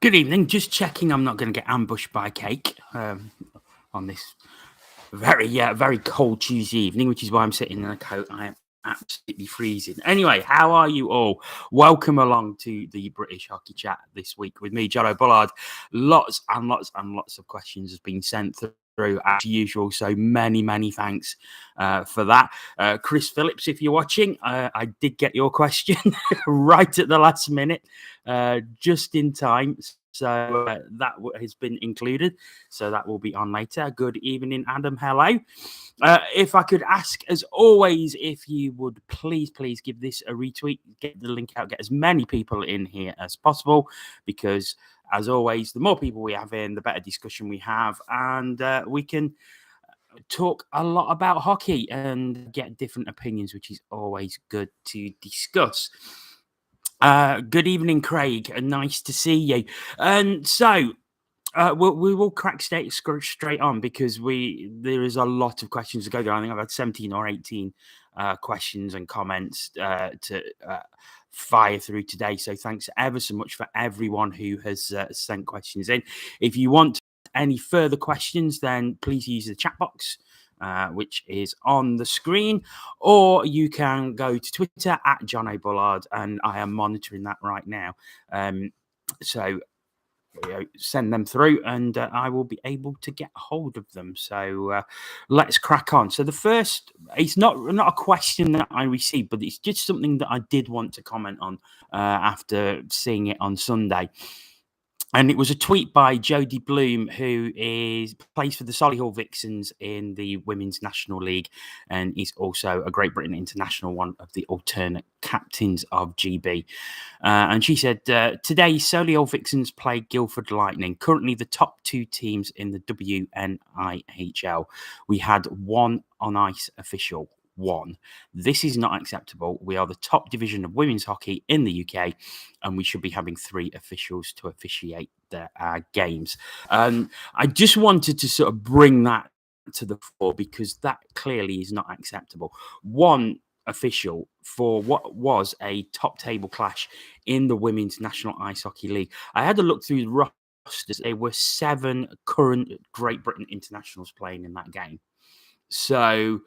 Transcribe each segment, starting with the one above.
Good evening. Just checking I'm not going to get ambushed by cake on this very cold Tuesday evening, which is why I'm sitting in a coat. I am absolutely freezing. Anyway, how are you all? Welcome along to the British Hockey Chat this week with me, Jono Bullard. Lots and lots of questions have been sent through as usual, so many thanks for that. Chris Phillips, if you're watching, I did get your question right at the last minute, just in time. So that has been included. So that will be on later. Good evening, Adam. Hello. If I could ask, as always, if you would please give this a retweet, get the link out, get as many people in here as possible, because as always, the more people we have in, the better discussion we have, and we can talk a lot about hockey and get different opinions, which is always good to discuss. Good evening, Craig. Nice to see you. And so we will crack straight on, because there is a lot of questions to go through. I think I've had 17 or 18 questions and comments to fire through today. So thanks ever so much for everyone who has sent questions in. If you want any further questions, then please use the chat box, which is on the screen, or you can go to Twitter at John A. Bullard, and I am monitoring that right now. So send them through, and I will be able to get hold of them. So let's crack on. So the first, it's not a question that I received, but it's just something that I did want to comment on after seeing it on Sunday. And it was a tweet by Jodie Bloom, who plays for the Solihull Vixens in the Women's National League, and is also a Great Britain international, one of the alternate captains of GB. And she said, today Solihull Vixens play Guildford Lightning, currently the top two teams in the WNIHL. We had one on-ice official. One. This is not acceptable. We are the top division of women's hockey in the UK, and we should be having 3 officials to officiate our games. I just wanted to sort of bring that to the fore, because that clearly is not acceptable. One official for what was a top table clash in the Women's National Ice Hockey League. I had a look through the rosters. There were 7 current Great Britain internationals playing in that game. So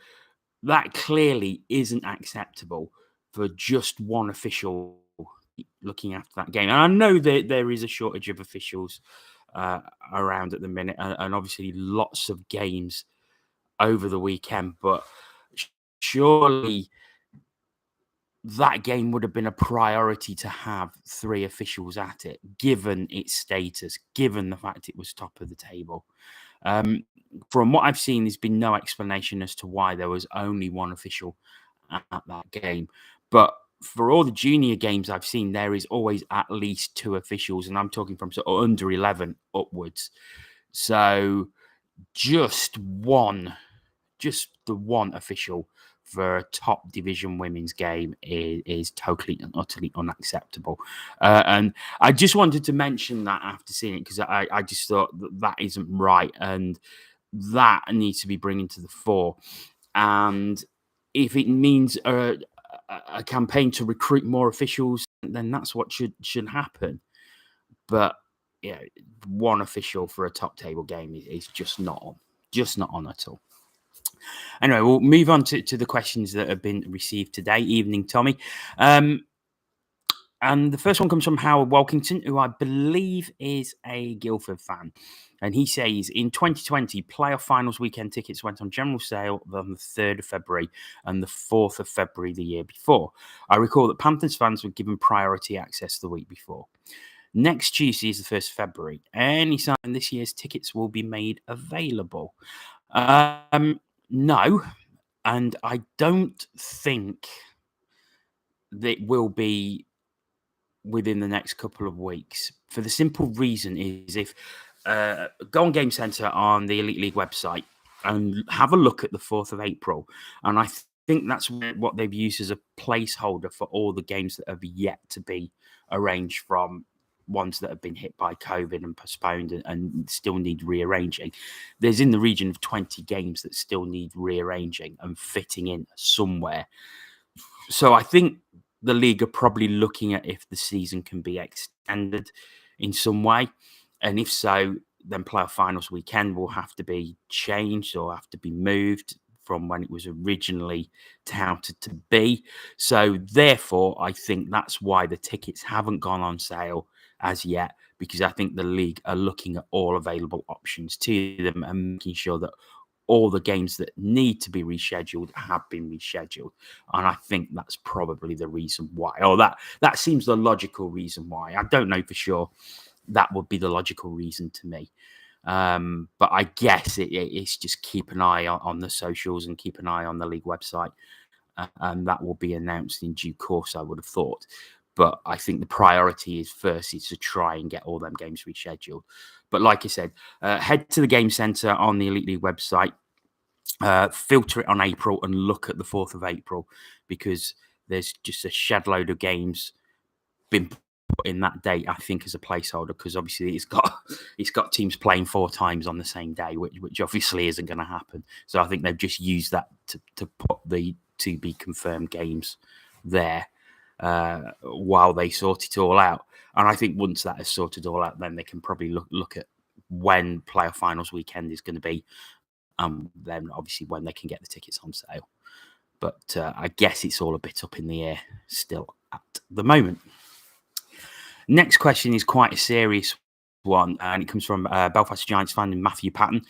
that clearly isn't acceptable for just one official looking after that game. And I know that there is a shortage of officials around at the minute, and obviously lots of games over the weekend, but surely that game would have been a priority to have 3 officials at it, given its status, given the fact it was top of the table. From what I've seen, there's been no explanation as to why there was only one official at that game. But for all the junior games I've seen, there is always at least 2 officials, and I'm talking from sort of under 11 upwards. So just the one official for a top division women's game is totally and utterly unacceptable. And I just wanted to mention that after seeing it, because I just thought that isn't right, and that needs to be bringing to the fore. And if it means a campaign to recruit more officials, then that's what should happen. But yeah, one official for a top table game is just not on at all. Anyway, we'll move on to the questions that have been received today. Evening, Tommy. And the first one comes from Howard Walkington, who I believe is a Guildford fan. And he says, in 2020, playoff finals weekend tickets went on general sale on the 3rd of February and the 4th of February the year before. I recall that Panthers fans were given priority access the week before. Next Tuesday is the 1st of February. Any sign this year's tickets will be made available? No, and I don't think that will be within the next couple of weeks, for the simple reason is, if go on Game Centre on the Elite League website and have a look at the 4th of April, and I think that's what they've used as a placeholder for all the games that have yet to be arranged, from ones that have been hit by COVID and postponed and still need rearranging. There's in the region of 20 games that still need rearranging and fitting in somewhere. So I think the league are probably looking at if the season can be extended. in some way? And if so, then playoff finals weekend will have to be changed or have to be moved from when it was originally touted to be. So therefore, I think that's why the tickets haven't gone on sale as yet, because I think the league are looking at all available options to them and making sure that all the games that need to be rescheduled have been rescheduled. And I think that's probably the reason why, or that seems the logical reason why. I don't know for sure. That would be the logical reason to me. But I guess it's just keep an eye on the socials and keep an eye on the league website. And that will be announced in due course, I would have thought. But I think the priority is to try and get all them games rescheduled. But like I said, head to the Game Centre on the Elite League website, filter it on April and look at the 4th of April, because there's just a shed load of games been put in that date, I think, as a placeholder, because obviously it's got teams playing 4 times on the same day, which obviously isn't going to happen. So I think they've just used that to put the to be confirmed games there while they sort it all out. And I think once that is sorted all out, then they can probably look at when playoff finals weekend is going to be. Then obviously when they can get the tickets on sale. But I guess it's all a bit up in the air still at the moment. Next question is quite a serious one, and it comes from Belfast Giants fan Matthew Patton.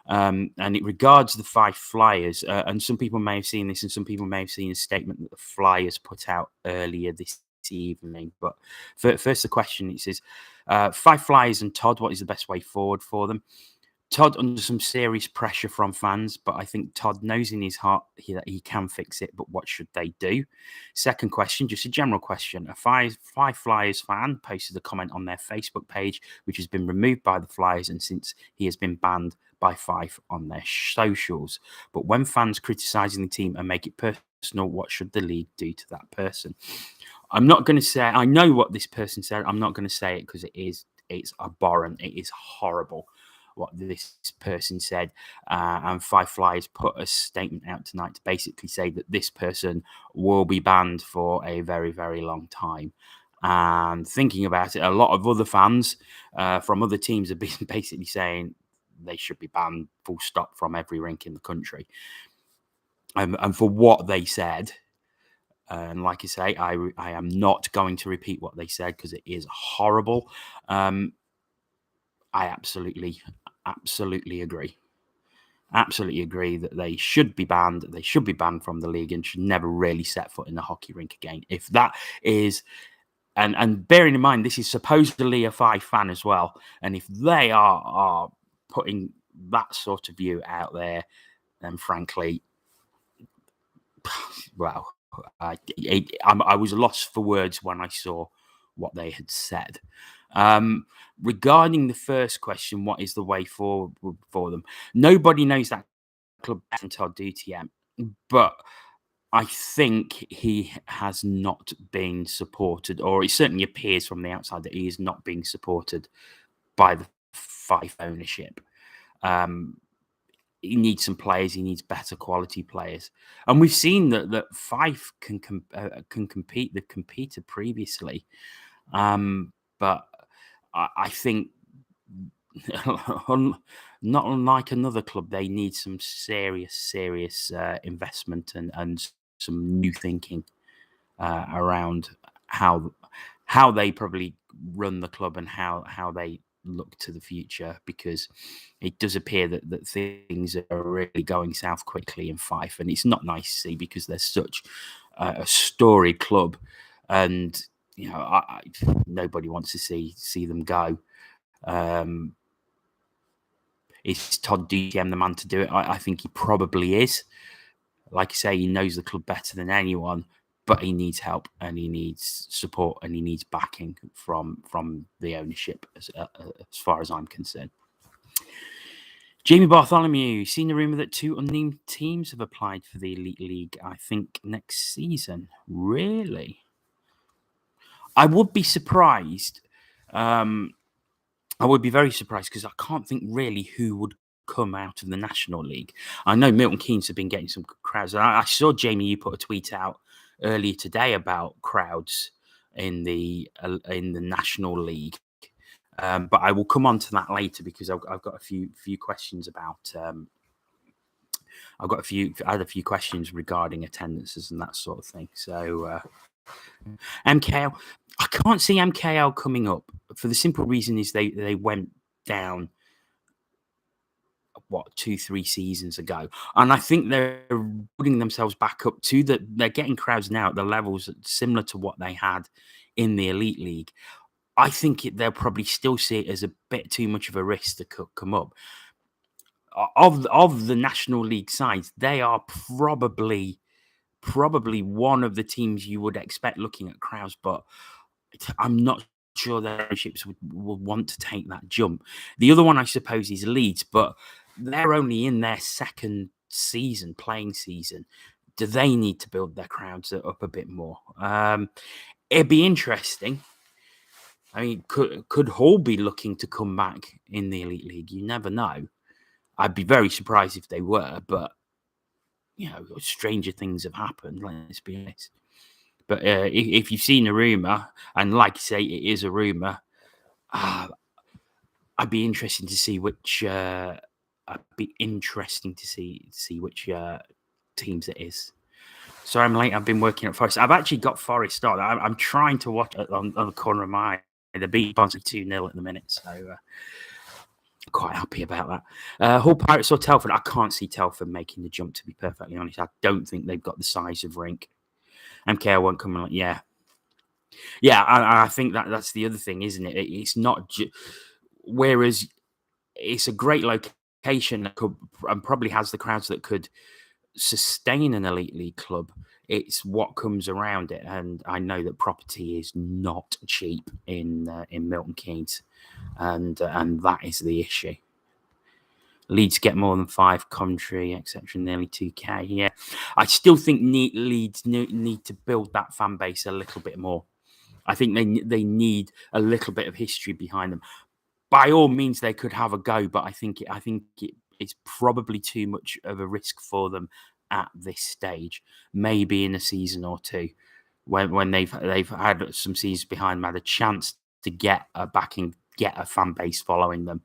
And it regards the Fife Flyers. And some people may have seen this, and some people may have seen a statement that the Flyers put out earlier this evening. But first, the question, it says, Fife Flyers and Todd, what is the best way forward for them? Todd under some serious pressure from fans, but I think Todd knows in his heart that he can fix it, but what should they do? Second question, just a general question. A Fife Flyers fan posted a comment on their Facebook page, which has been removed by the Flyers, and since he has been banned by Fife on their socials. But when fans criticising the team and make it personal, what should the league do to that person? I'm not going to say, I know what this person said. I'm not going to say it because it's abhorrent. It is horrible what this person said, and Fife Flyers put a statement out tonight to basically say that this person will be banned for a very, very long time. And thinking about it, a lot of other fans from other teams have been basically saying they should be banned full stop from every rink in the country. And for what they said, and like I say, I am not going to repeat what they said because it is horrible. I absolutely agree. Absolutely agree that they should be banned. They should be banned from the league and should never really set foot in the hockey rink again. If that is, and bearing in mind, this is supposedly a Fife fan as well. And if they are putting that sort of view out there, then frankly, well, I was lost for words when I saw what they had said. Regarding the first question, what is the way forward for them? Nobody knows that club better than Todd DTM, but I think he has not been supported, or it certainly appears from the outside that he is not being supported by the Fife ownership. He needs some players. He needs better quality players, and we've seen that Fife can compete. They've competed previously, but I think not unlike another club, they need some serious investment and some new thinking around how they probably run the club and how they look to the future, because it does appear that things are really going south quickly in Fife, and it's not nice to see because they're such a storied club, and you know nobody wants to see them go. Is Todd DTM the man to do it? I think he probably is. Like I say, he knows the club better than anyone, but he needs help and he needs support and he needs backing from the ownership as far as I'm concerned. Jamie Bartholomew, seen the rumour that 2 unnamed teams have applied for the Elite League, I think, next season. Really? I would be surprised. I would be very surprised because I can't think really who would come out of the National League. I know Milton Keynes have been getting some crowds. I saw, Jamie, you put a tweet out earlier today about crowds in the National League. But I will come on to that later because I've got a few questions about. I had a few questions regarding attendances and that sort of thing. So MKL, I can't see MKL coming up for the simple reason is they went down 2-3 seasons ago, and I think they're putting themselves back up to they're getting crowds now at the levels similar to what they had in the Elite League. I think they'll probably still see it as a bit too much of a risk to come up. Of the National League sides, they are probably one of the teams you would expect looking at crowds, but I'm not sure their ownerships would want to take that jump. The other one, I suppose, is Leeds, but they're only in their second playing season. Do they need to build their crowds up a bit more? It'd be interesting. I mean, could Hull be looking to come back in the Elite League? You never know. I'd be very surprised if they were, but stranger things have happened. Let's be honest. But if you've seen a rumor, and like you say, it is a rumor, I'd be interested to see which. I'd be interesting to see which teams it is. Sorry, I'm late. I've been working at Forest. I've actually got Forest on. I'm trying to watch it on the corner of my eye. They're beating Barnsley 2-0 at the minute, so quite happy about that. Hull Pirates or Telford? I can't see Telford making the jump, to be perfectly honest. I don't think they've got the size of rink. MKL won't come in. Yeah. I think that's the other thing, isn't it? It's not. Whereas it's a great location that and probably has the crowds that could sustain an Elite League club. It's what comes around it, and I know that property is not cheap in Milton Keynes, and that is the issue. Leeds get more than 5, Coventry, etc., nearly 2K. Yeah, I still think Leeds need to build that fan base a little bit more. I think they need a little bit of history behind them. By all means, they could have a go, but I think it's probably too much of a risk for them at this stage. Maybe in a season or two, when they've had some seasons behind them, had a chance to get a backing, get a fan base following them,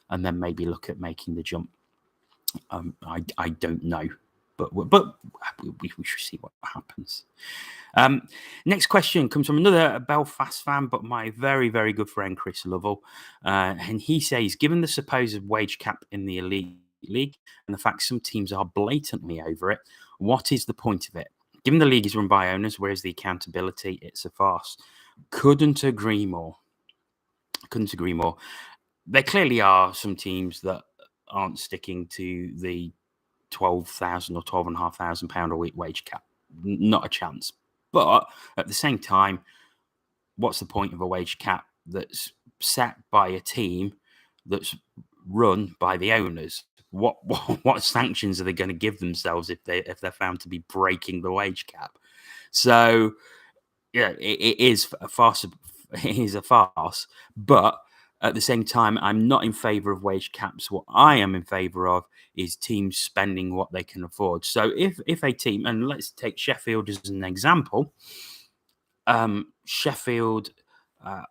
and then maybe look at making the jump. I don't know, but we should see what happens. Next question comes from another Belfast fan, but my very, very good friend Chris Lovell. And he says, given the supposed wage cap in the Elite League and the fact some teams are blatantly over it, what is the point of it? Given the league is run by owners, where's the accountability? It's a farce. Couldn't agree more. There clearly are some teams that aren't sticking to the £12,000 or £12,500 a week wage cap. Not a chance. But at the same time, what's the point of a wage cap that's set by a team that's run by the owners? What sanctions are they going to give themselves if they're found to be breaking the wage cap? So yeah, it is a farce. It is a farce. But at the same time, I'm not in favour of wage caps. What I am in favour of is teams spending what they can afford. So if a team, and let's take Sheffield as an example, Sheffield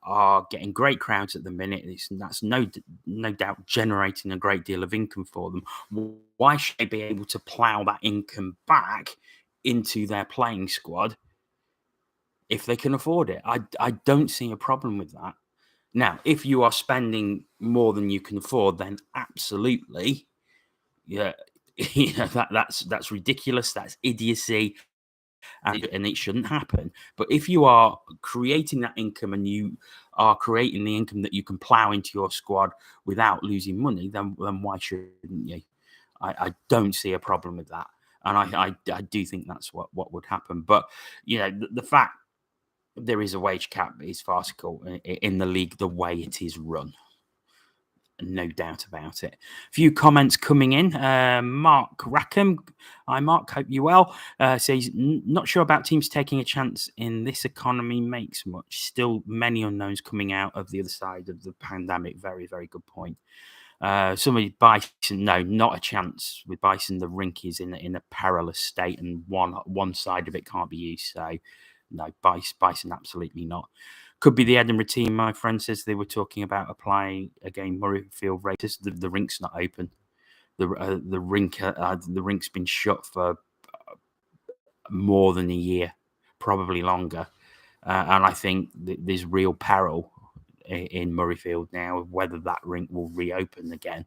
are getting great crowds at the minute. That's no doubt generating a great deal of income for them. Why should they be able to plough that income back into their playing squad if they can afford it? I don't see a problem with that. Now, if you are spending more than you can afford, then absolutely, yeah, that's ridiculous. That's idiocy, and it shouldn't happen. But if you are creating that income and you are creating the income that you can plow into your squad without losing money, then why shouldn't you? I don't see a problem with that, and I do think that's what would happen. But the fact there is a wage cap is farcical in the league the way it is run. No doubt about it. A few comments coming in. Mark Rackham. Hi, Mark. Hope you're well. Says, not sure about teams taking a chance in this economy makes much. Still many unknowns coming out of the other side of the pandemic. Very, very good point. Somebody, Bison, no, not a chance. With Bison, the rink is in a perilous state and one side of it can't be used. So, no, Bison, absolutely not. Could be the Edinburgh team. My friend says they were talking about applying again Murrayfield Raiders. The rink's not open. The rink's been shut for more than a year, probably longer. And I think there's real peril in Murrayfield now of whether that rink will reopen again.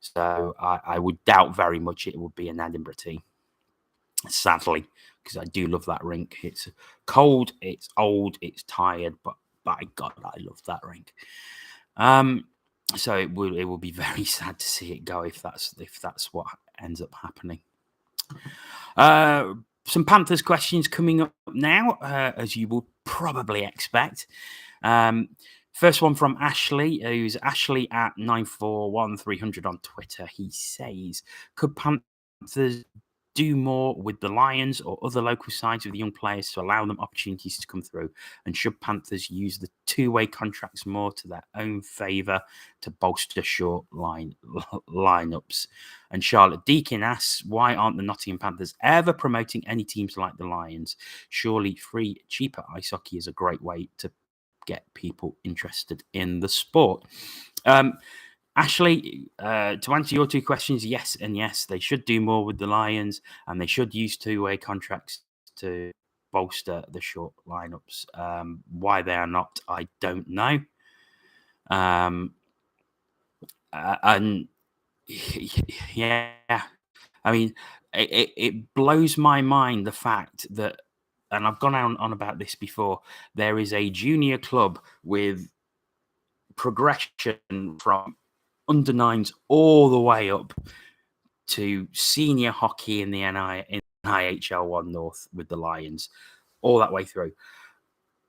So I would doubt very much it would be an Edinburgh team, sadly, because I do love that rink. It's cold, it's old, it's tired, but by God, I love that rink. So it will be very sad to see it go if that's what ends up happening. Some Panthers questions coming up now, as you will probably expect. First one from Ashley, who's Ashley at 941300 on Twitter. He says, could Panthers do more with the Lions or other local sides with the young players to allow them opportunities to come through? And should Panthers use the two-way contracts more to their own favour to bolster short lineups? And Charlotte Deakin asks, why aren't the Nottingham Panthers ever promoting any teams like the Lions? Surely free, cheaper ice hockey is a great way to get people interested in the sport. Ashley, to answer your two questions, yes and yes. They should do more with the Lions, and they should use two-way contracts to bolster the short lineups. Why they are not, I don't know. And yeah, I mean, it blows my mind the fact that, and I've gone on about this before, there is a junior club with progression from under nines all the way up to senior hockey in the EIHL NIHL with the Lions, all that way through.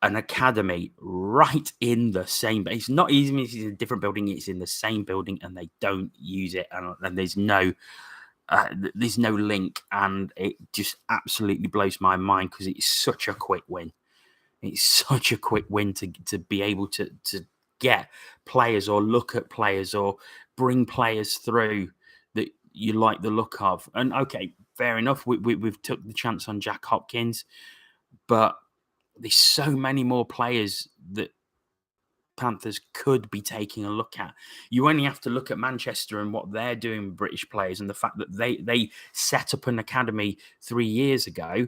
An academy right in the same, but it's not even, it's in a different building, it's in the same building, and they don't use it, and there's no link, and it just absolutely blows my mind because it's such a quick win. It's such a quick win to be able to get players or look at players or bring players through that you like the look of. And okay, fair enough, we've took the chance on Jack Hopkins, but there's so many more players that Panthers could be taking a look at. You only have to look at Manchester and what they're doing with British players, and the fact that they set up an academy 3 years ago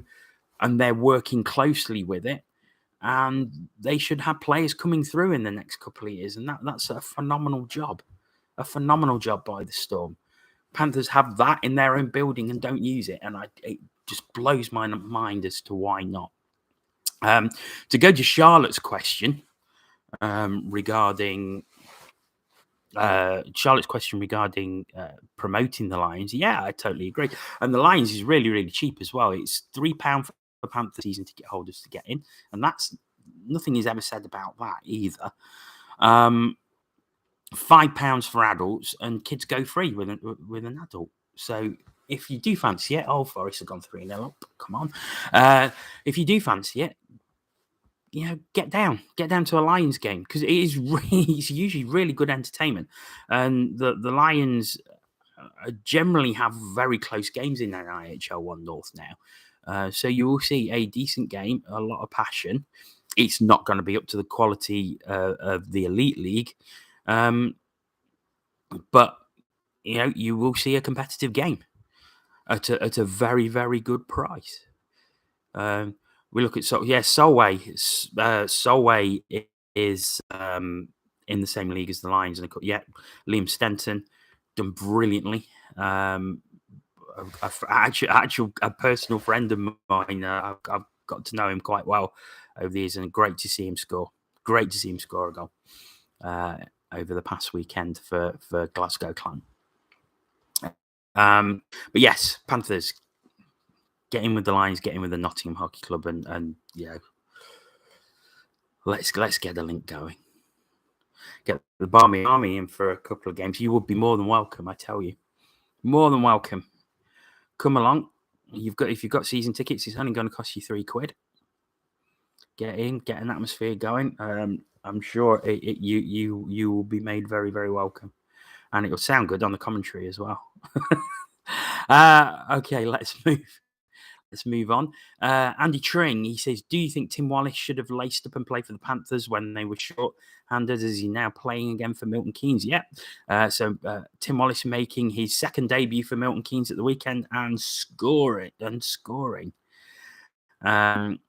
and they're working closely with it, and they should have players coming through in the next couple of years, and that's a phenomenal job by the Storm. Panthers have that in their own building and don't use it, and it just blows my mind as to why not. To go to Charlotte's question regarding promoting the Lions, yeah, I totally agree. And the Lions is really, really cheap as well. It's £3 for Panther season ticket holders to get in, and that's nothing is ever said about that either. £5 for adults, and kids go free with an adult. So if you do fancy it, Forest have gone 3-0 up. Come on, if you do fancy it, get down to a Lions game, because it's usually really good entertainment, and the Lions generally have very close games in IHL 1 North now, so you will see a decent game, a lot of passion. It's not going to be up to the quality of the Elite League, but you will see a competitive game at a very, very good price. We look at Solway. Solway is in the same league as the Lions, and Liam Stenton done brilliantly. A personal friend of mine. I've got to know him quite well over the years, and great to see him score. Great to see him score a goal over the past weekend for Glasgow Clan. But yes, Panthers. Get in with the Lions, get in with the Nottingham Hockey Club, and let's get the link going. Get the Barmy Army in for a couple of games. You would be more than welcome, I tell you. More than welcome. Come along. If you've got season tickets, it's only going to cost you £3. Get in, get an atmosphere going. I'm sure you will be made very, very welcome, and it will sound good on the commentary as well. Okay, let's move let's move on. Andy Tring, he says, do you think Tim Wallace should have laced up and played for the Panthers when they were short-handed? Is he now playing again for Milton Keynes? Yeah. So Tim Wallace making his second debut for Milton Keynes at the weekend and scoring. And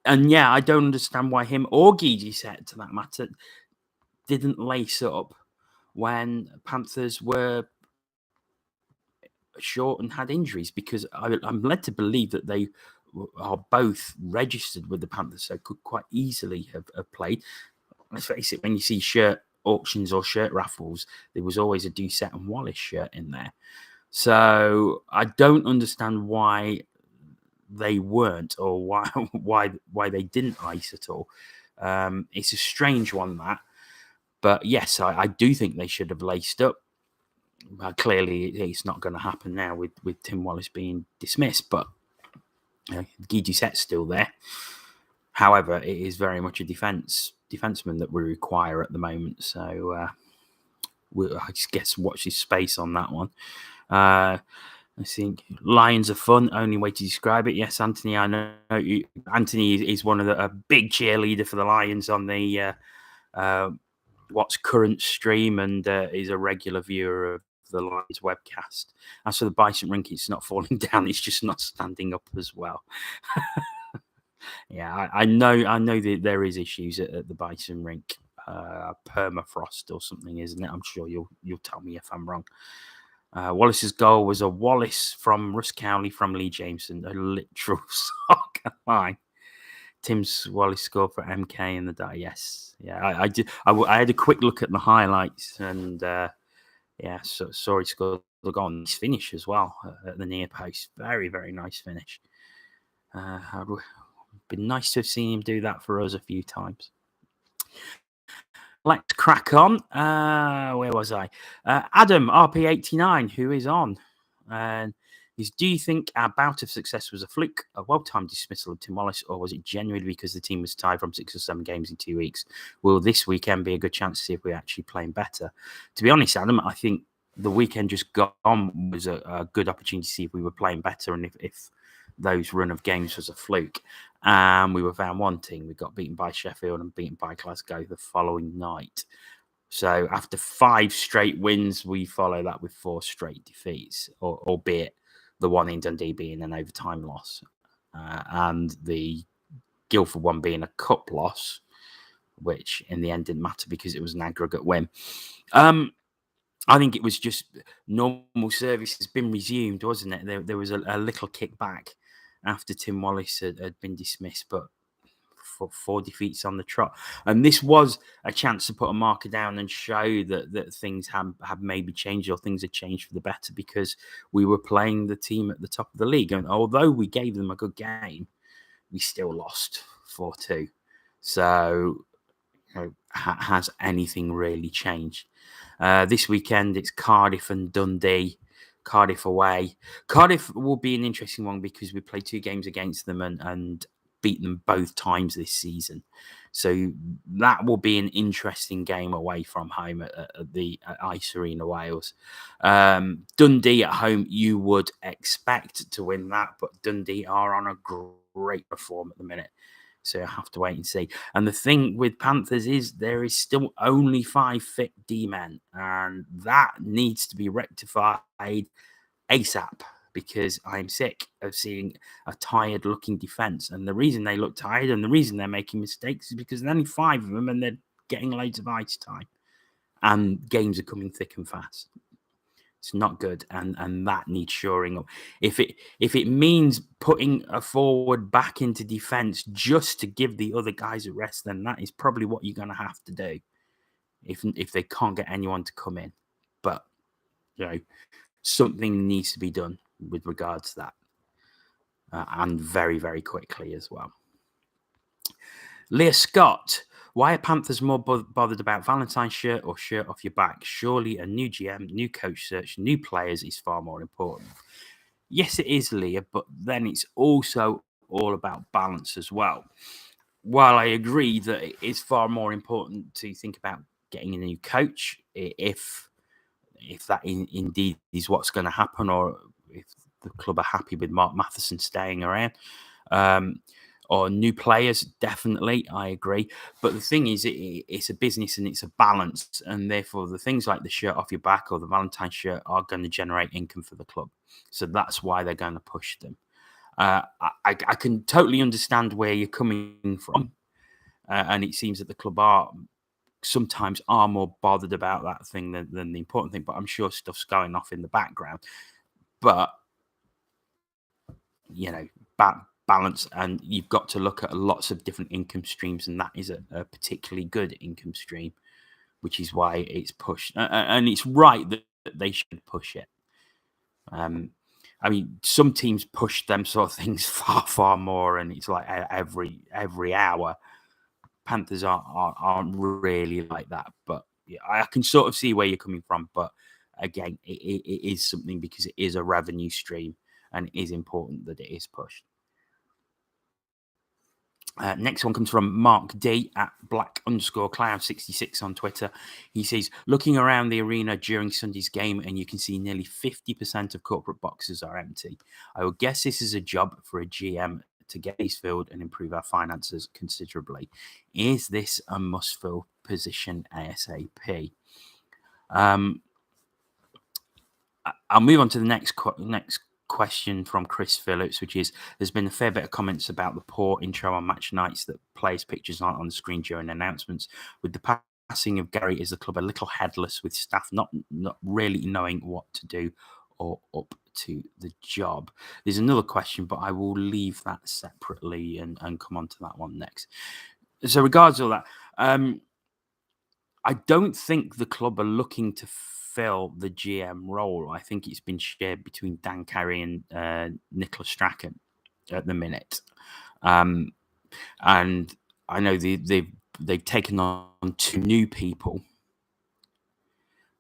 yeah, I don't understand why him or Guidi said, to that matter, didn't lace up when Panthers were short and had injuries, because I'm led to believe that they are both registered with the Panthers, so could quite easily have played. Let's face it, when you see shirt auctions or shirt raffles, there was always a Doucette and Wallace shirt in there. So I don't understand why they weren't, or why they didn't ice at all. It's a strange one, that. But yes, I do think they should have laced up. Clearly, it's not going to happen now with Tim Wallace being dismissed, but Guy Doucette's still there. However, it is very much a defenseman that we require at the moment. So I guess watch his space on that one. I think Lions are fun. Only way to describe it. Yes, Anthony, I know Anthony is one of a big cheerleader for the Lions on the what's current stream, and is a regular viewer of the Lions webcast. As for the Bison rink, it's not falling down; it's just not standing up as well. Yeah, I know that there is issues at the Bison rink, permafrost or something, isn't it? I'm sure you'll tell me if I'm wrong. Wallace's goal was a Wallace from Russ Cowley from Lee Jameson, a literal soccer line. Tim's Wallace scored for MK in the day. Yes, yeah, I did. I had a quick look at the highlights, and yeah, saw he scored the goal. Nice finish as well at the near post. Very, very nice finish. It'd been nice to have seen him do that for us a few times. Let's crack on. Where was I? Adam RP89, who is on, and do you think our bout of success was a fluke, a well-timed dismissal of Tim Wallace, or was it genuinely because the team was tied from 6 or 7 games in 2 weeks? Will this weekend be a good chance to see if we're actually playing better? To be honest, Adam, I think the weekend just gone was a good opportunity to see if we were playing better, and if those run of games was a fluke. We were found wanting. We got beaten by Sheffield and beaten by Glasgow the following night. So after 5 straight wins, we follow that with 4 straight defeats, albeit the one in Dundee being an overtime loss, and the Guildford one being a cup loss, which in the end didn't matter because it was an aggregate win. I think it was just normal service has been resumed, wasn't it? There was a little kickback after Tim Wallace had been dismissed, but for 4 defeats on the trot. And this was a chance to put a marker down and show that things have maybe changed, or things had changed for the better, because we were playing the team at the top of the league. And although we gave them a good game, we still lost 4-2. So has anything really changed? This weekend, it's Cardiff and Dundee. Cardiff away. Cardiff will be an interesting one because we played 2 games against them and beat them both times this season. So that will be an interesting game away from home at the Ice Arena, Wales. Dundee at home, you would expect to win that, but Dundee are on a great form at the minute. So I have to wait and see. And the thing with Panthers is there is still only 5 fit D-men, and that needs to be rectified ASAP, because I'm sick of seeing a tired-looking defence. And the reason they look tired and the reason they're making mistakes is because there's only 5 of them and they're getting loads of ice time. And games are coming thick and fast. It's not good, and that needs shoring up. If it means putting a forward back into defence just to give the other guys a rest, then that is probably what you're going to have to do if they can't get anyone to come in. But something needs to be done with regards to that, and very, very quickly as well. Leah Scott, why are Panthers more bothered about Valentine's shirt or shirt off your back? Surely a new GM, new coach search, new players is far more important. Yes, it is, Leah, but then it's also all about balance as well. While I agree that it is far more important to think about getting a new coach, if that indeed is what's going to happen, or if the club are happy with Mark Matheson staying around. Or new players, definitely, I agree. But the thing is, it's a business and it's a balance, and therefore the things like the shirt off your back or the Valentine's shirt are going to generate income for the club. So that's why they're going to push them. I can totally understand where you're coming from, and it seems that the club sometimes are more bothered about that thing than the important thing. But I'm sure stuff's going off in the background. But balance, and you've got to look at lots of different income streams, and that is a particularly good income stream, which is why it's pushed, and it's right that they should push it. I mean, some teams push them sort of things far more, and it's like every hour. Panthers aren't really like that, but yeah, I can sort of see where you're coming from. But again, it is something because it is a revenue stream, and it is important that it is pushed. Next one comes from Mark D at black_cloud66 on Twitter. He says, looking around the arena during Sunday's game, and you can see nearly 50% of corporate boxes are empty. I would guess this is a job for a GM to get these filled and improve our finances considerably. Is this a must-fill position ASAP? I'll move on to the next question from Chris Phillips, which is, there's been a fair bit of comments about the poor intro on match nights that players' pictures aren't on the screen during announcements. With the passing of Gary, is the club a little headless with staff not really knowing what to do or up to the job? There's another question, but I will leave that separately and come on to that one next. So regards all that, I don't think the club are looking to fill the GM role. I think it's been shared between Dan Carey and Nicholas Strachan at the minute. And I know they've taken on 2 new people,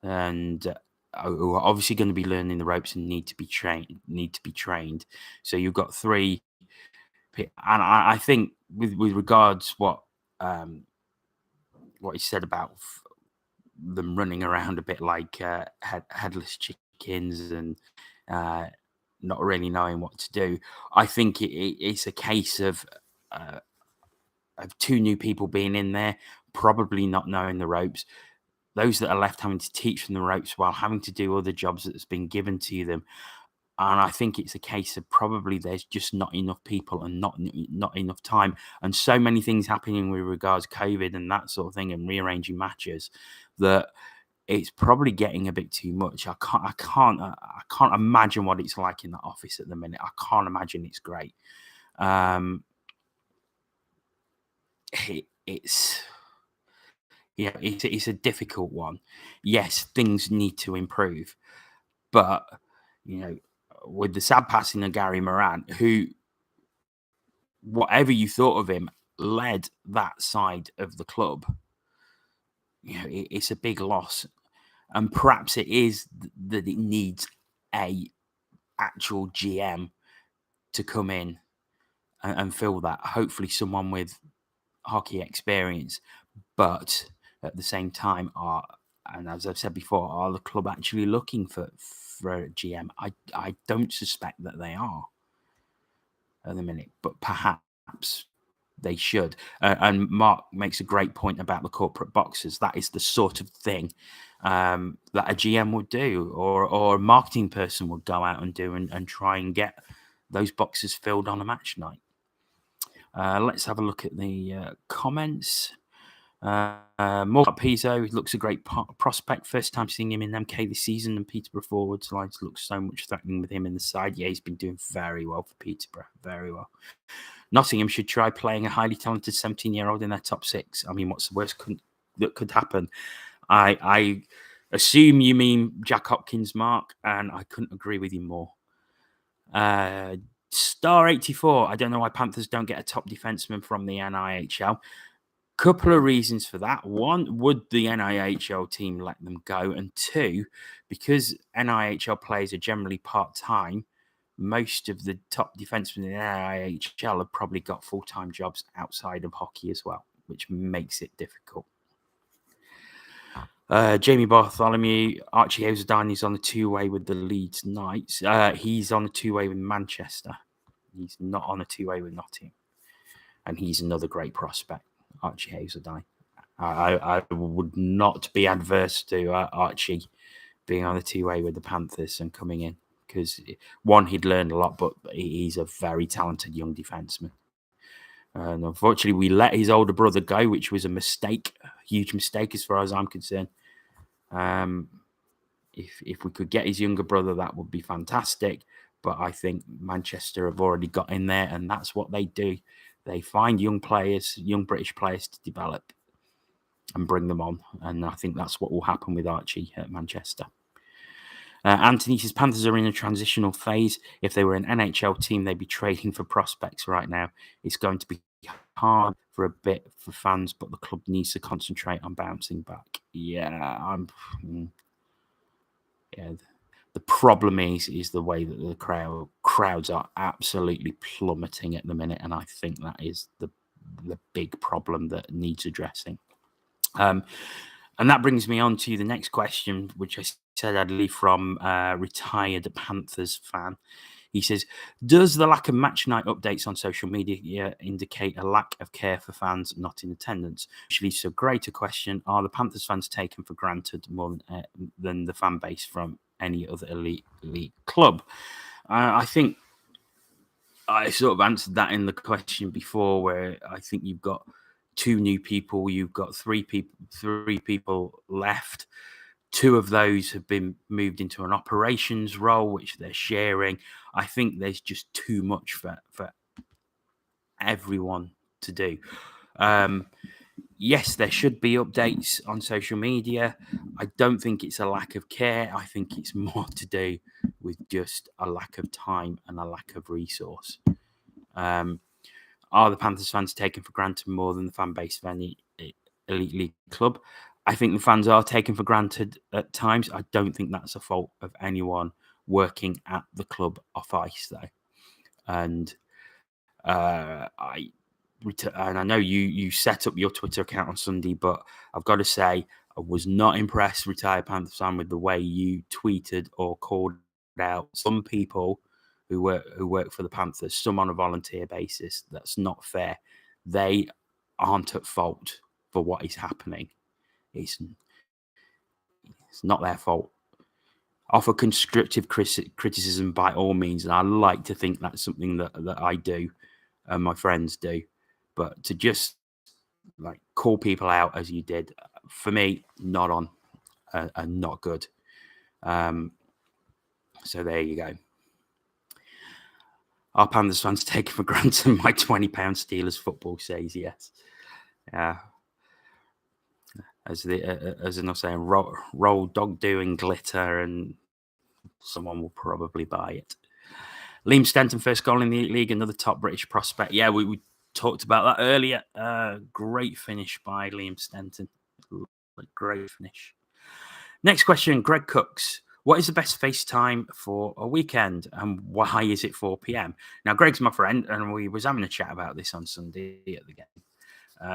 and who are obviously going to be learning the ropes and need to be trained. So you've got 3, and I think with regards what he said about them running around a bit like headless chickens and not really knowing what to do, I think it's a case of 2 new people being in there, probably not knowing the ropes. Those that are left having to teach them the ropes while having to do other jobs that's been given to them. And I think it's a case of probably there's just not enough people and not enough time, and so many things happening with regards to COVID and that sort of thing, and rearranging matches, that it's probably getting a bit too much. I can't imagine what it's like in that office at the minute. I can't imagine it's great. It's a difficult one. Yes, things need to improve, but with the sad passing of Gary Moran, who, whatever you thought of him, led that side of the club, it's a big loss. And perhaps it is that it needs a actual GM to come in and fill that. Hopefully someone with hockey experience, but at the same time, and as I've said before, are the club actually looking for a GM? I don't suspect that they are at the minute, but perhaps they should. And Mark makes a great point about the corporate boxes. That is the sort of thing that a GM would do, or a marketing person would go out and do and try and get those boxes filled on a match night. Let's have a look at the comments. More about Pizzo. He looks a great prospect. First time seeing him in MK this season, and Peterborough forwards lines look so much threatening with him in the side. Yeah, he's been doing very well for Peterborough. Very well. Nottingham should try playing a highly talented 17-year-old in their top 6. I mean, what's the worst that could happen? I assume you mean Jack Hopkins, Mark, and I couldn't agree with you more. Star 84. I don't know why Panthers don't get a top defenseman from the NIHL. Couple of reasons for that. One, would the NIHL team let them go? And 2, because NIHL players are generally part-time, most of the top defensemen in the NIHL have probably got full-time jobs outside of hockey as well, which makes it difficult. Jamie Bartholomew, Archie Hazeltine is on the two-way with the Leeds Knights. He's on the two-way with Manchester. He's not on a two-way with Nottingham. And he's another great prospect, Archie Hazeltine. I would not be adverse to Archie being on the two-way with the Panthers and coming in. Because, one, he'd learned a lot, but he's a very talented young defenseman. And unfortunately, we let his older brother go, which was a mistake, a huge mistake as far as I'm concerned. If we could get his younger brother, that would be fantastic. But I think Manchester have already got in there, and that's what they do. They find young players, young British players to develop and bring them on. And I think that's what will happen with Archie at Manchester. Anthony says Panthers are in a transitional phase. If they were an NHL team, they'd be trading for prospects right now. It's going to be hard for a bit for fans, but the club needs to concentrate on bouncing back. The problem is the way that the crowds are absolutely plummeting at the minute, and I think that is the big problem that needs addressing. And that brings me on to the next question, which I said I'd leave from retired Panthers fan. He says, does the lack of match night updates on social media indicate a lack of care for fans not in attendance? Which leads to a greater question. Are the Panthers fans taken for granted more than the fan base from any other elite club? I think I sort of answered that in the question before, where I think you've got two new people, you've got three people left. Two of those have been moved into an operations role, which they're sharing. I think there's just too much for everyone to do. Yes, there should be updates on social media. I don't think it's a lack of care. I think it's more to do with just a lack of time and a lack of resource. Are the Panthers fans taken for granted more than the fan base of any elite league club? I think the fans are taken for granted at times. I don't think that's a fault of anyone working at the club off ice, though. And I know you set up your Twitter account on Sunday, but I've got to say I was not impressed, retired Panthers fan, with the way you tweeted or called out some people who work for the Panthers, some on a volunteer basis. That's not fair. They aren't at fault for what is happening. It's not their fault. Offer constructive criticism by all means, and I like to think that's something that I do and my friends do. But to just like call people out as you did, for me, not on and not good. So there you go. Are Panthers fans taken for granted my £20 Steelers football, says yes. As I'm saying, roll dog doing glitter, and someone will probably buy it. Liam Stenton, first goal in the league, another top British prospect. Yeah, we talked about that earlier. Great finish by Liam Stenton. Great finish. Next question, Greg Cooks. What is the best FaceTime for a weekend, and why is it 4 p.m? Now, Greg's my friend, and we was having a chat about this on Sunday at the game.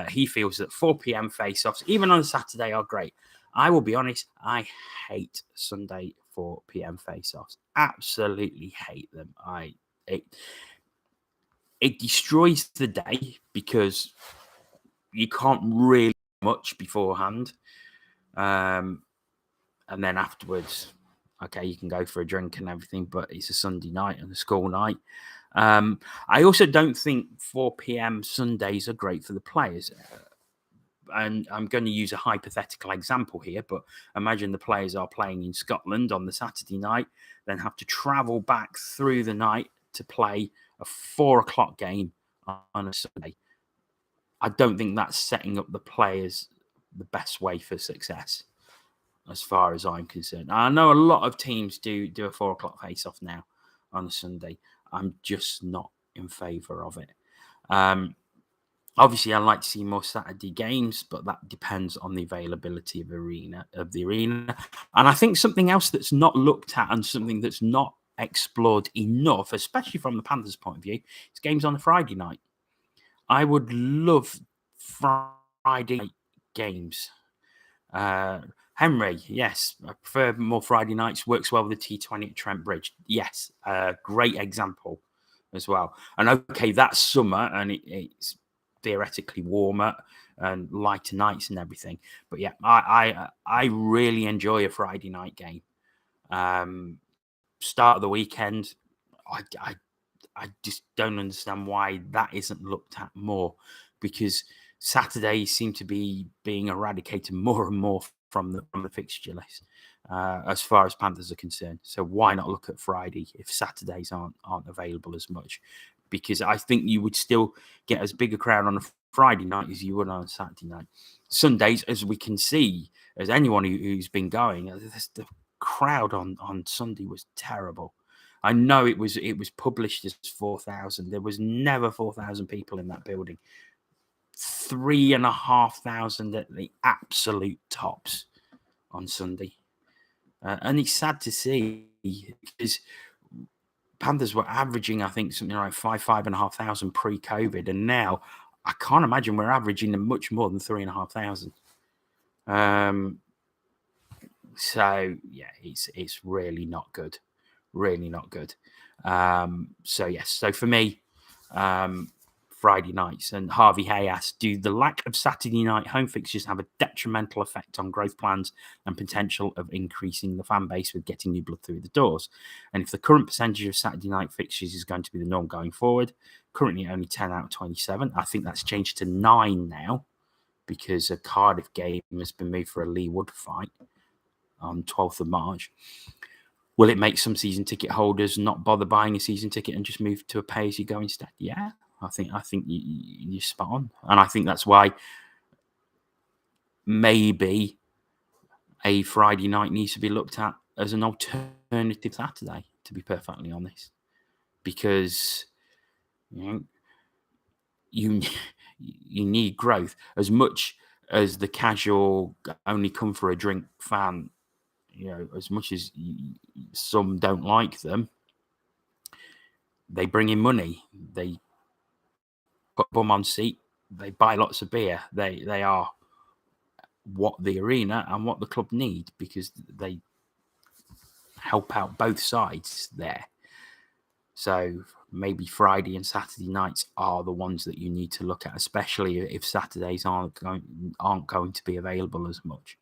He feels that 4 p.m. face-offs, even on a Saturday, are great. I will be honest, I hate Sunday 4 p.m. face-offs. Absolutely hate them. It destroys the day because you can't really do much beforehand. And then afterwards, okay, you can go for a drink and everything, but it's a Sunday night and a school night. I also don't think 4 p.m. Sundays are great for the players. And I'm going to use a hypothetical example here, but imagine the players are playing in Scotland on the Saturday night, then have to travel back through the night to play a 4 o'clock game on a Sunday. I don't think that's setting up the players the best way for success, as far as I'm concerned. I know a lot of teams do a 4 o'clock face-off now on a Sunday. I'm just not in favour of it. Obviously, I'd like to see more Saturday games, but that depends on the availability of the arena. And I think something else that's not looked at and something that's not explored enough, especially from the Panthers' point of view, is games on a Friday night. I would love Friday night games. Henry, yes. I prefer more Friday nights. Works well with the T20 at Trent Bridge. Yes, great example as well. And okay, that's summer and it's theoretically warmer and lighter nights and everything. But yeah, I really enjoy a Friday night game. Start of the weekend, I just don't understand why that isn't looked at more, because Saturdays seem to be being eradicated more and more from the fixture list as far as Panthers are concerned. So why not look at Friday if Saturdays aren't available as much? Because I think you would still get as big a crowd on a Friday night as you would on a Saturday night. Sundays, as we can see, as anyone who's been going, the crowd on Sunday was terrible. I know it was published as 4,000. There was never 4,000 people in that building. 3,500 at the absolute tops on Sunday. And it's sad to see, because Panthers were averaging, I think, something like 5,500 pre-COVID. And now I can't imagine we're averaging much more than 3,500. So, yeah, it's really not good. Really not good. So yes, so for me, Friday nights. And Harvey Hay asked, do the lack of Saturday night home fixtures have a detrimental effect on growth plans and potential of increasing the fan base with getting new blood through the doors? And if the current percentage of Saturday night fixtures is going to be the norm going forward, currently only 10 out of 27. I think that's changed to 9 now, because a Cardiff game has been moved for a Lee Wood fight on 12th of March. Will it make some season ticket holders not bother buying a season ticket and just move to a pay-as-you-go instead? Yeah, I think you're spot on. And I think that's why maybe a Friday night needs to be looked at as an alternative Saturday, to be perfectly honest. Because, you need growth. As much as the casual only come for a drink fan, as much as some don't like them, they bring in money. They put bum on seat. They buy lots of beer. They are what the arena and what the club need, because they help out both sides there. So maybe Friday and Saturday nights are the ones that you need to look at, especially if Saturdays aren't going to be available as much.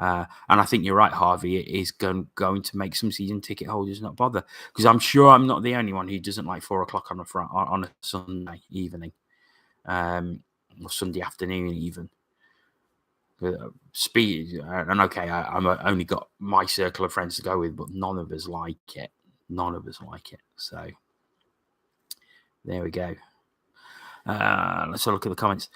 And I think you're right, Harvey. It is going to make some season ticket holders not bother, because I'm sure I'm not the only one who doesn't like 4 o'clock on a Sunday evening, or Sunday afternoon even. Speed, and okay, I'm only got my circle of friends to go with, but none of us like it. None of us like it. So there we go. Let's have a look at the comments.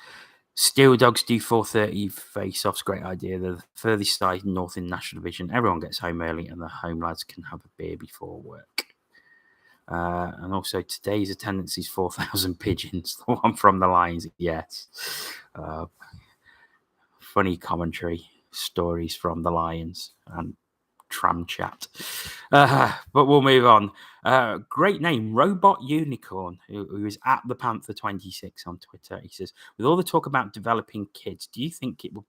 Steel Dogs do 4:30 face-offs. Great idea. They're the furthest side north in National Division. Everyone gets home early, and the home lads can have a beer before work. And also, today's attendance is 4,000 pigeons. The one from the Lions. Yes. Funny commentary stories from the Lions and tram chat. But we'll move on. Great name, Robot Unicorn, who is at the Panther 26 on Twitter. He says, with all the talk about developing kids, do you think it will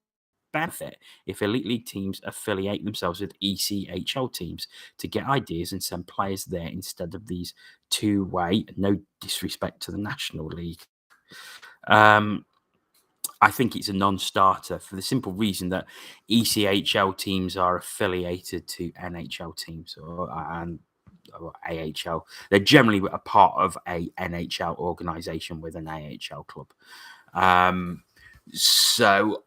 benefit if elite league teams affiliate themselves with ECHL teams to get ideas and send players there instead of these two-way? No disrespect to the National League. I think it's a non-starter for the simple reason that ECHL teams are affiliated to NHL teams or AHL. They're generally a part of a NHL organization with an AHL club. So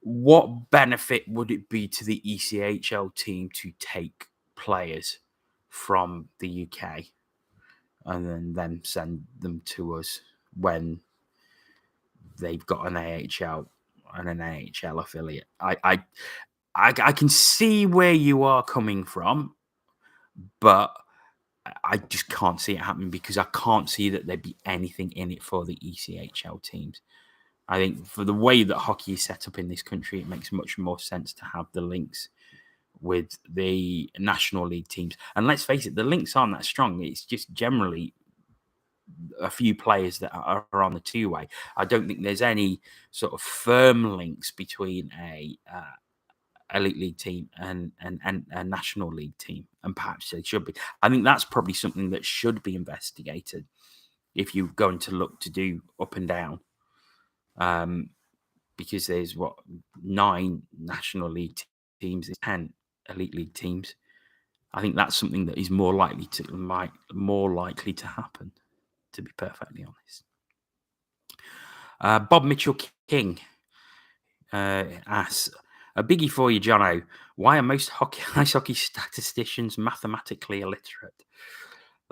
what benefit would it be to the ECHL team to take players from the UK and then them send them to us when they've got an AHL and an AHL affiliate? I can see where you are coming from, but I just can't see it happening, because I can't see that there'd be anything in it for the ECHL teams. I think for the way that hockey is set up in this country, it makes much more sense to have the links with the National League teams. And let's face it, the links aren't that strong. It's just generally a few players that are on the two-way. I don't think there's any sort of firm links between a elite league team and a national league team, and perhaps they should be. I think that's probably something that should be investigated if you're going to look to do up and down, because there's 9 national league teams, 10 elite league teams. I think that's something that is more likely to happen, to be perfectly honest. Bob Mitchell King asks, a biggie for you, Jono. Why are most ice hockey statisticians mathematically illiterate?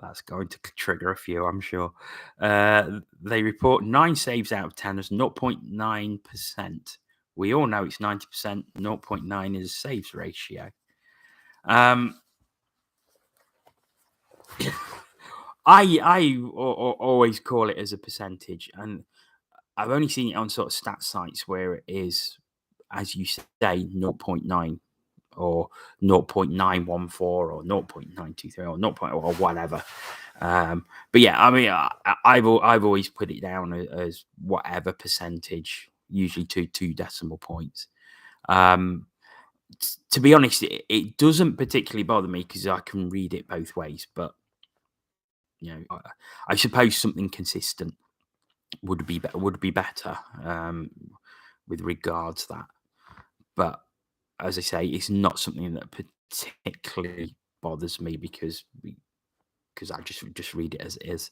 That's going to trigger a few, I'm sure. They report 9 saves out of 10 as 0.9%. We all know it's 90%. 0.9 is a saves ratio. I always call it as a percentage, and I've only seen it on sort of stat sites where it is, as you say, 0.9 or 0.914 or 0.923 or 0. Or whatever. But yeah, I mean, I've always put it down as whatever percentage, usually 2 decimal points. To be honest, it doesn't particularly bother me because I can read it both ways. But I suppose something consistent would be better with regards to that. But as I say, it's not something that particularly bothers me because I just read it as it is.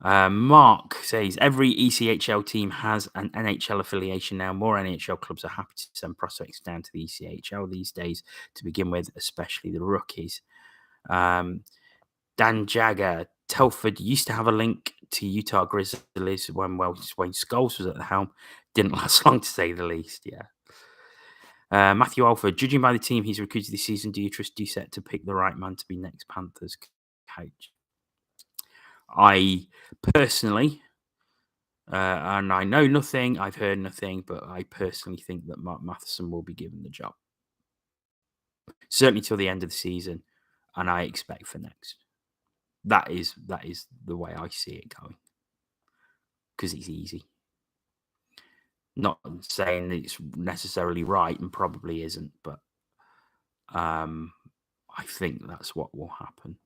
Mark says every ECHL team has an NHL affiliation now. More NHL clubs are happy to send prospects down to the ECHL these days to begin with, especially the rookies. Dan Jagger, Telford used to have a link to Utah Grizzlies when Wayne Scholes was at the helm. Didn't last long, to say the least. Yeah. Matthew Alford, judging by the team he's recruited this season, do you trust Doucette to pick the right man to be next Panthers coach? I personally, and I know nothing, I've heard nothing, but I personally think that Mark Matheson will be given the job. Certainly till the end of the season, and I expect for next. That is the way I see it going, because it's easy. Not saying that it's necessarily right, and probably isn't, but I think that's what will happen.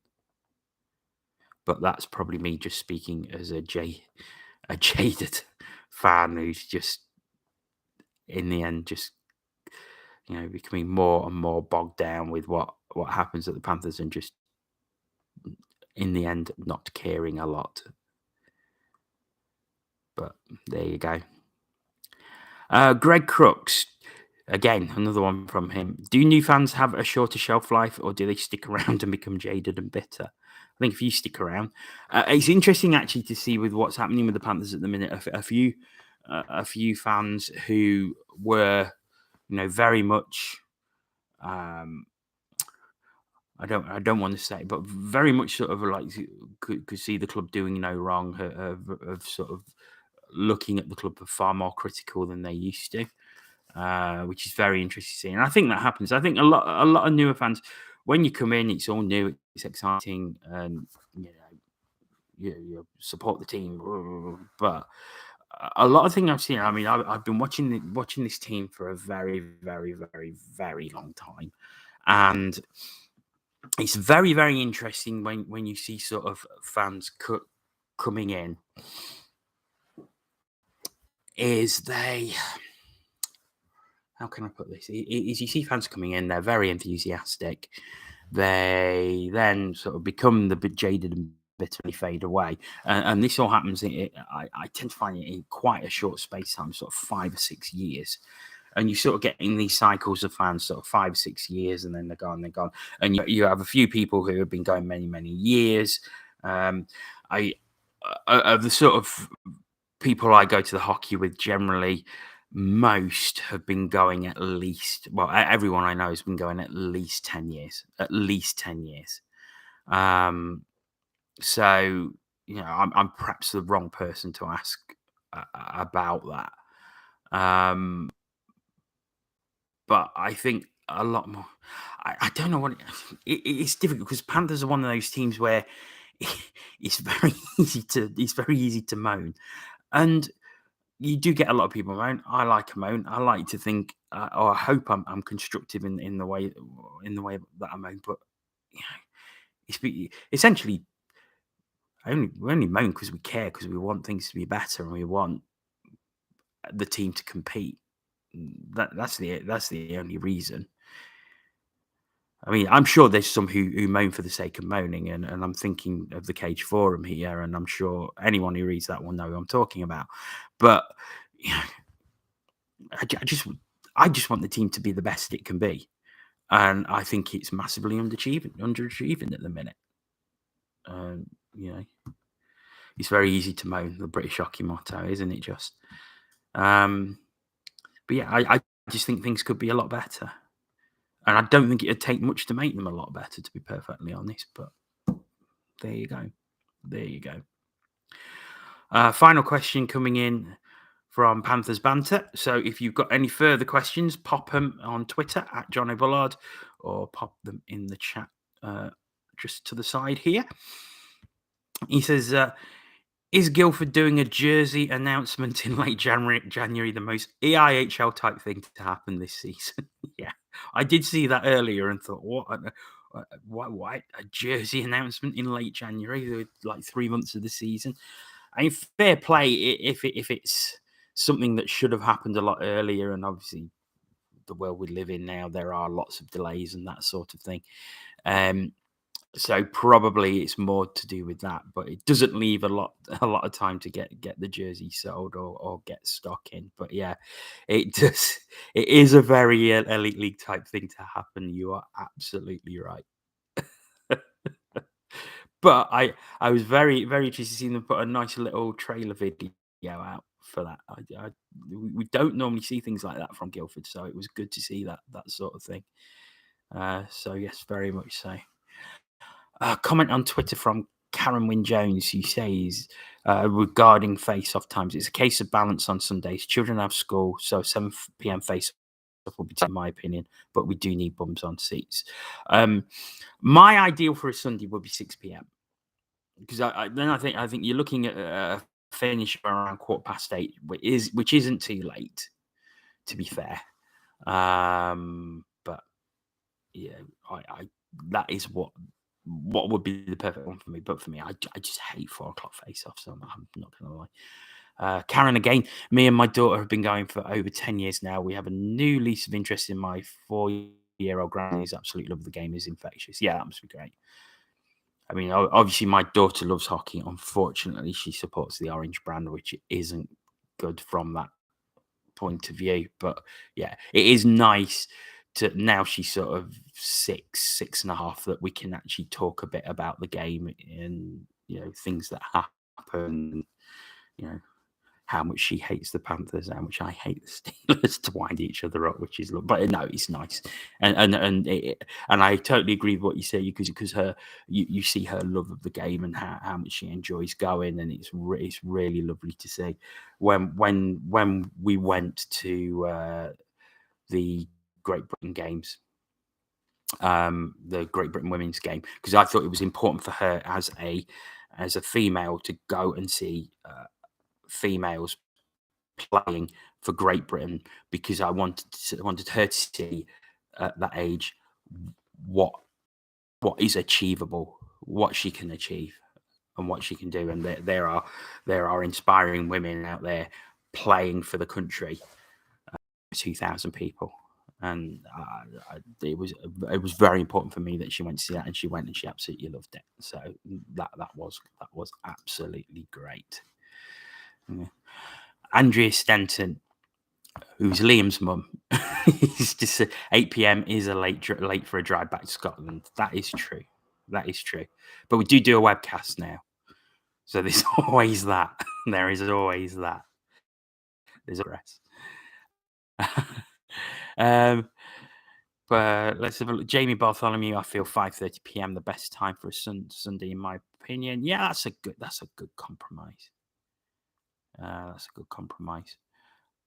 But that's probably me just speaking as a jaded fan who's just, in the end, just becoming more and more bogged down with what happens at the Panthers, and just in the end not caring a lot. But there you go. Greg Crooks, again, another one from him. Do new fans have a shorter shelf life, or do they stick around and become jaded and bitter? I think if you stick around, it's interesting actually to see with what's happening with the Panthers at the minute. A few fans who were, very much. I don't want to say, but very much sort of like could see the club doing no wrong, of sort of looking at the club far more critical than they used to, which is very interesting to see. And I think that happens. I think a lot of newer fans, when you come in, it's all new, it's exciting, and you support the team. But a lot of things I've seen, I mean, I've been watching this team for a very, very, very, very long time, and it's very, very interesting when you see sort of fans coming in. How can I put this? Is you see fans coming in, they're very enthusiastic. They then sort of become the bit jaded and bitterly fade away. And this all happens, I tend to find it in quite a short space time, sort of 5 or 6 years. And you sort of get in these cycles of fans, sort of 5 or 6 years, and then they're gone. And you have a few people who have been going many, many years. Of the sort of people I go to the hockey with, generally, most have been going at least, well, everyone I know has been going at least 10 years. At least 10 years. So, I'm perhaps the wrong person to ask about that. But I think a lot more. I don't know what it's difficult, because Panthers are one of those teams where it's very easy to moan, and you do get a lot of people moan. I like a moan. I like to think, or I hope I'm constructive in the way that I moan. But you know, essentially, we only moan because we care, because we want things to be better, and we want the team to compete. That's the only reason. I mean, I'm sure there's some who moan for the sake of moaning, and I'm thinking of the Cage Forum here, and I'm sure anyone who reads that will know who I'm talking about. But you know, I just want the team to be the best it can be, and I think it's massively underachieving at the minute. You know, it's very easy to moan, the British hockey motto, isn't it? Just, but yeah, I just think things could be a lot better. And I don't think it'd take much to make them a lot better, to be perfectly honest. But there you go. There you go. Final question coming in from Panthers Banter. So if you've got any further questions, pop them on Twitter at Johnny Bullard, or pop them in the chat just to the side here. He says, is Guildford doing a jersey announcement in late January the most EIHL type thing to happen this season? Yeah, I did see that earlier and thought, why a jersey announcement in late January, like 3 months of the season? I mean, fair play if it's something that should have happened a lot earlier, and obviously the world we live in now, there are lots of delays and that sort of thing. So probably it's more to do with that, but it doesn't leave a lot of time to get the jersey sold or get stock in. But yeah, it does. It is a very elite league type thing to happen. You are absolutely right. But I was very interested to see them put a nice little trailer video out for that. We don't normally see things like that from Guildford, so it was good to see that sort of thing. So yes, very much so. Comment on Twitter from Karen Wynne Jones, who says regarding face-off times, it's a case of balance on Sundays. Children have school, so 7 p.m. face-off will be, in my opinion, but we do need bums on seats. My ideal for a Sunday would be 6 p.m. because I think you're looking at a finish around 8:15, which isn't too late, to be fair. But yeah, I that is what would be the perfect one for me. But for me, I just hate 4 o'clock face-off, so I'm not going to lie. Karen, again, me and my daughter have been going for over 10 years now. We have a new lease of interest in my 4-year-old granny who's absolutely love the game, is infectious. Yeah, that must be great. I mean, obviously, my daughter loves hockey. Unfortunately, she supports the orange brand, which isn't good from that point of view. But yeah, it is nice to now she's sort of 6.5, that we can actually talk a bit about the game and, things that happen, how much she hates the Panthers, how much I hate the Steelers, to wind each other up, which is, but no, it's nice, and I totally agree with what you say, because you see her love of the game and how much she enjoys going, and it's really lovely to see. When we went to the Great Britain games, the Great Britain women's game, because I thought it was important for her as a female to go and see females playing for Great Britain, because I wanted her to see at that age what is achievable, what she can achieve, and what she can do. And there are inspiring women out there playing for the country, 2,000 people. And it was very important for me that she went to see that, and she went and she absolutely loved it. So that was absolutely great. Yeah. Andrea Stenton, who's Liam's mum, he's just said 8 p.m. is a late for a drive back to Scotland. That is true. But we do a webcast now, so there's always that. There is always that. There's a rest. But let's have a look. Jamie Bartholomew, I feel 5:30 p.m. the best time for a Sunday, in my opinion. Yeah, that's a good compromise.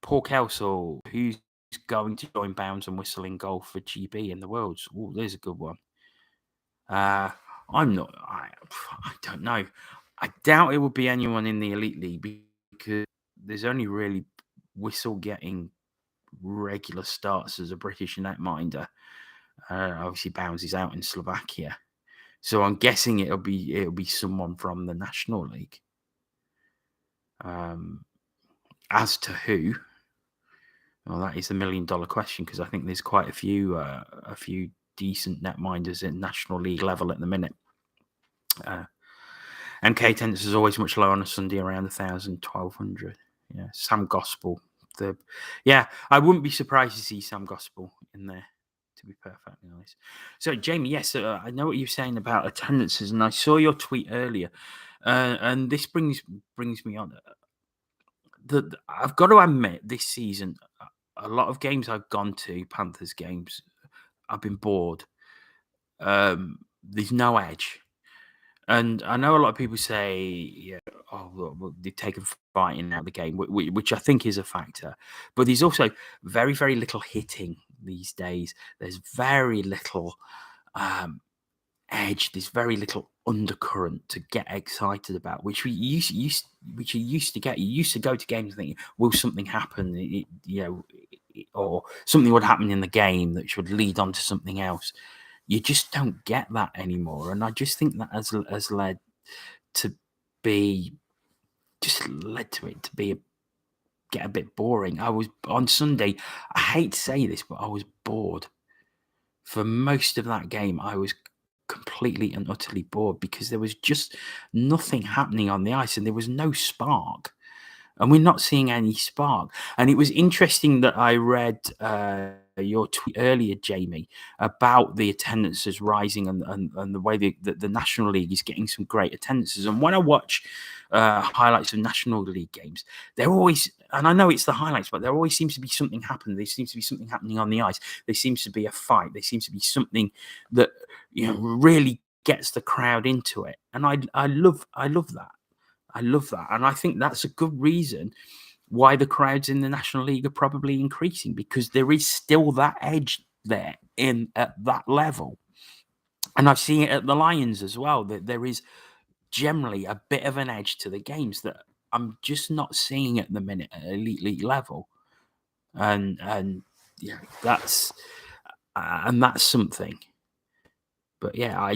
Paul Kelsall, who's going to join Bounds and Whistle in goal for GB in the Worlds? Oh, there's a good one. I don't know. I doubt it would be anyone in the Elite League, because there's only really Whistle getting regular starts as a British netminder. Obviously, Bounds is out in Slovakia, so I'm guessing it'll be someone from the National League. As to who, well, that is the $1 million question, because I think there's quite a few decent netminders at National League level at the minute. MK attendance is always much lower on a Sunday, around 1,000, 1,200. Yeah, Sam Gospel. I wouldn't be surprised to see Sam Gospel in there, to be perfectly honest. So, Jamie, yes, I know what you're saying about attendances, and I saw your tweet earlier, and this brings me on. I've got to admit, this season, a lot of games I've gone to, Panthers games, I've been bored. There's no edge. And I know a lot of people say, well, they've taken fighting out of the game, which I think is a factor. But there's also very, very little hitting these days. There's very little edge. There's very little undercurrent to get excited about, which you used to get. You used to go to games thinking, will something happen? Or something would happen in the game that should lead on to something else. You just don't get that anymore, and I just think that has led to get a bit boring. I was on Sunday. I hate to say this, but I was bored for most of that game. I was completely and utterly bored because there was just nothing happening on the ice, and there was no spark. And we're not seeing any spark. And it was interesting that I read your tweet earlier, Jamie, about the attendances rising and the way that the National League is getting some great attendances. And when I watch highlights of National League games, they're always, and I know it's the highlights, but there always seems to be something happening. There seems to be something happening on the ice. There seems to be a fight. There seems to be something that really gets the crowd into it. And I love that. I love that. And I think that's a good reason why the crowds in the National League are probably increasing, because there is still that edge there at that level. And I've seen it at the Lions as well, that there is generally a bit of an edge to the games that I'm just not seeing at the minute at elite league level. And yeah, that's something. But yeah,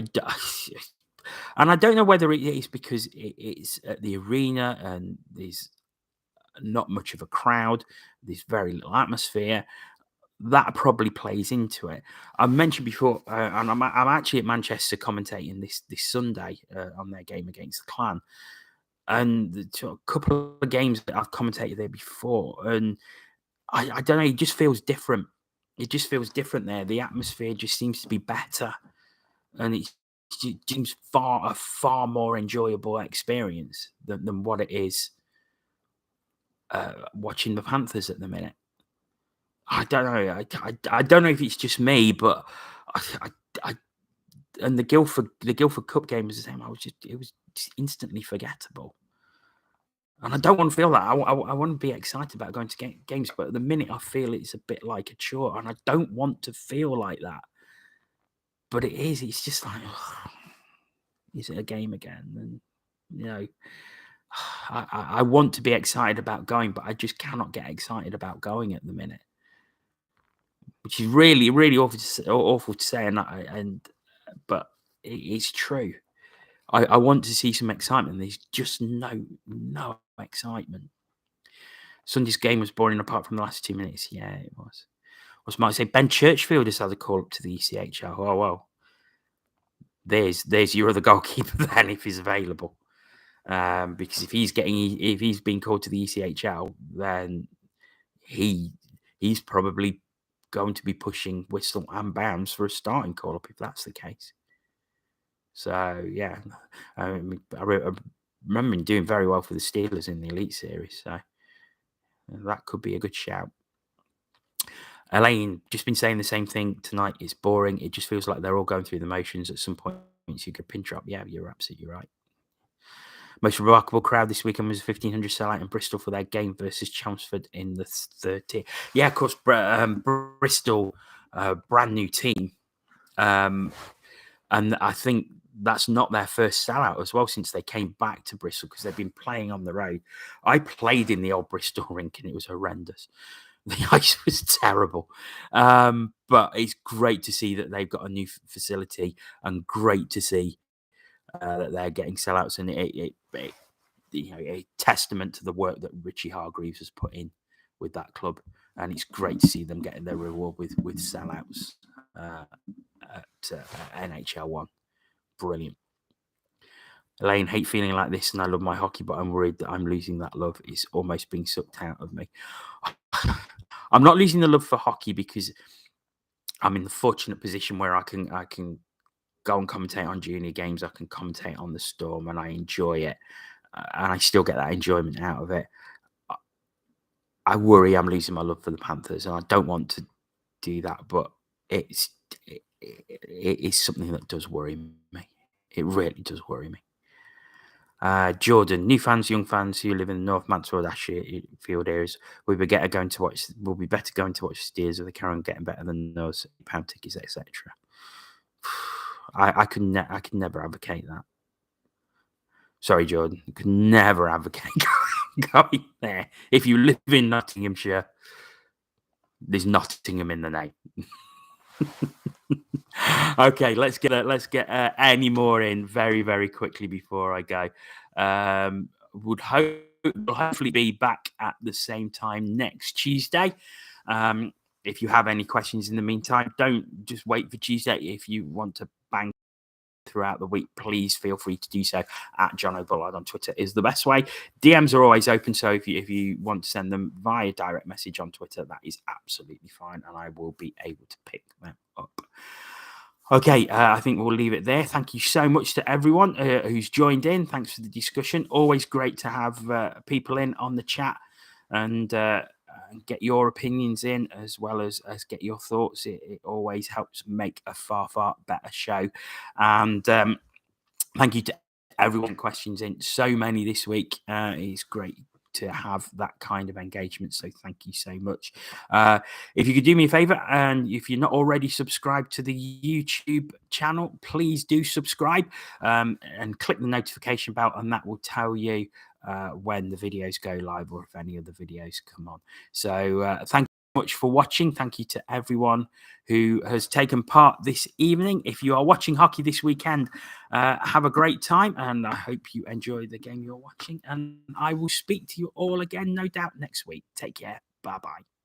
and I don't know whether it is because it's at the arena and there's not much of a crowd, there's very little atmosphere. That probably plays into it. I mentioned before, and I'm actually at Manchester commentating this Sunday on their game against the Clan. And a couple of games that I've commentated there before, and I don't know, it just feels different. It just feels different there. The atmosphere just seems to be better, and it seems a far more enjoyable experience than what it is watching the Panthers at the minute. I don't know. I don't know if it's just me, but I and the Guildford Cup game was the same. It was just instantly forgettable. And I don't want to feel that. I want to be excited about going to games, but at the minute I feel it's a bit like a chore, and I don't want to feel like that. But it is. It's just like, is it a game again? And I want to be excited about going, but I just cannot get excited about going at the minute, which is really, really awful to say. But it's true. I want to see some excitement. There's just no excitement. Sunday's game was boring apart from the last 2 minutes. Yeah, it was. I might say Ben Churchfield has had a call up to the ECHL. Oh well, there's your other goalkeeper then if he's available. Because if he's being called to the ECHL, then he's probably going to be pushing Whistle and Bounds for a starting call up if that's the case. So yeah, I remember him doing very well for the Steelers in the Elite Series. So that could be a good shout. Elaine, just been saying the same thing tonight. It's boring. It just feels like they're all going through the motions. At some point, you could pin drop. Yeah, you're absolutely right. Most remarkable crowd this weekend was 1,500 sellout in Bristol for their game versus Chelmsford in the third tier. Yeah, of course, Bristol, brand new team. And I think that's not their first sellout as well since they came back to Bristol, because they've been playing on the road. I played in the old Bristol rink and it was horrendous. The ice was terrible. But it's great to see that they've got a new facility, and great to see that they're getting sellouts, and it a testament to the work that Richie Hargreaves has put in with that club. And it's great to see them getting their reward with sellouts at NHL 1. Brilliant. Elaine, hate feeling like this, and I love my hockey, but I'm worried that I'm losing that love. It's almost being sucked out of me. I'm not losing the love for hockey because I'm in the fortunate position where I can go and commentate on junior games. I can commentate on the Storm, and I enjoy it, and I still get that enjoyment out of it. I worry I'm losing my love for the Panthers, and I don't want to do that, but it is something that does worry me. It really does worry me. Jordan, new fans, young fans who live in the North Mansfield Ashfield areas will be better going to watch Steers if they carry on getting better than those pound tickets, etc. I could never advocate that. Sorry, Jordan, I could never advocate going there. If you live in Nottinghamshire, there's Nottingham in the name. Okay, let's get any more in very, very quickly before I go. We'll hopefully be back at the same time next Tuesday. If you have any questions in the meantime, don't just wait for Tuesday. If you want to bang throughout the week, please feel free to do so at John O'Bullard on Twitter is the best way. DMs are always open, so if you want to send them via direct message on Twitter, that is absolutely fine, and I will be able to pick them up. Okay, I think we'll leave it there. Thank you so much to everyone who's joined in. Thanks for the discussion. Always great to have people in on the chat and get your opinions in, as well as get your thoughts. It always helps make a far, far better show. And thank you to everyone questions in. So many this week. It's great to have that kind of engagement, so thank you so much. If you could do me a favor, and if you're not already subscribed to the YouTube channel, please do subscribe and click the notification bell, and that will tell you when the videos go live or if any of the videos come on. So thank you much for watching. Thank you to everyone who has taken part this evening. If you are watching hockey this weekend, have a great time, and I hope you enjoy the game you're watching, and I will speak to you all again, no doubt, next week. Take care. Bye-bye.